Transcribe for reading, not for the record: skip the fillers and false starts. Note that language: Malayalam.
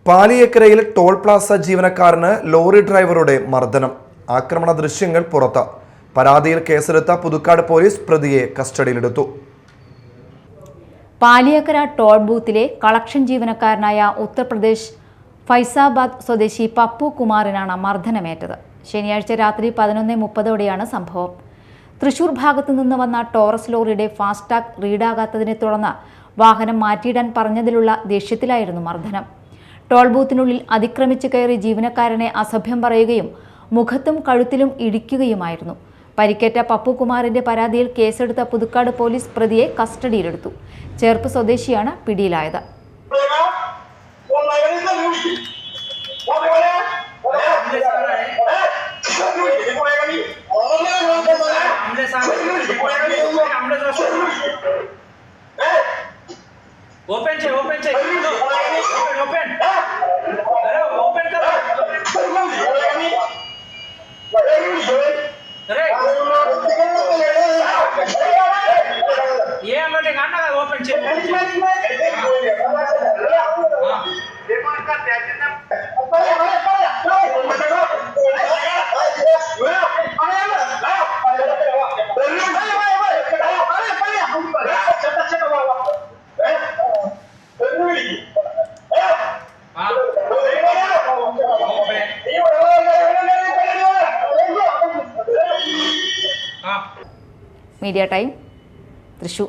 പാലിയേക്കരയിൽ ടോൾ പ്ലാസ ജീവനക്കാരന് ലോറി ഡ്രൈവറുടെ മർദ്ദനം. ആക്രമണ ദൃശ്യങ്ങൾ പുറത്ത്. പരാതിയിൽ കേസെടുത്ത പുതുക്കാട് പോലീസ് പ്രതിയെ കസ്റ്റഡിയിലെടുത്തു. പാലിയേക്കര ടോൾ ബൂത്തിലെ കളക്ഷൻ ജീവനക്കാരനായ ഉത്തർപ്രദേശ് ഫൈസാബാദ് സ്വദേശി പപ്പു കുമാറിനാണ് മർദ്ദനമേറ്റത്. ശനിയാഴ്ച രാത്രി 11:30ഓടെയാണ് സംഭവം. തൃശൂർ ഭാഗത്തു നിന്ന് വന്ന ടോറസ് ലോറിയുടെ ഫാസ്ടാഗ് റീഡാകാത്തതിനെ തുടർന്ന് വാഹനം മാറ്റിയിടാൻ പറഞ്ഞതിലുള്ള ദേഷ്യത്തിലായിരുന്നു മർദ്ദനം. ടോൾ ബൂത്തിനുള്ളിൽ അതിക്രമിച്ച് കയറി ജീവനക്കാരനെ അസഭ്യം പറയുകയും മുഖത്തും കഴുത്തിലും ഇടിക്കുകയുമായിരുന്നു. പരിക്കേറ്റ പപ്പുകുമാറിന്റെ പരാതിയിൽ കേസെടുത്ത പുതുക്കാട് പോലീസ് പ്രതിയെ കസ്റ്റഡിയിലെടുത്തു. ചേർപ്പ് സ്വദേശിയാണ് പിടിയിലായത്. Media time, Thrissur.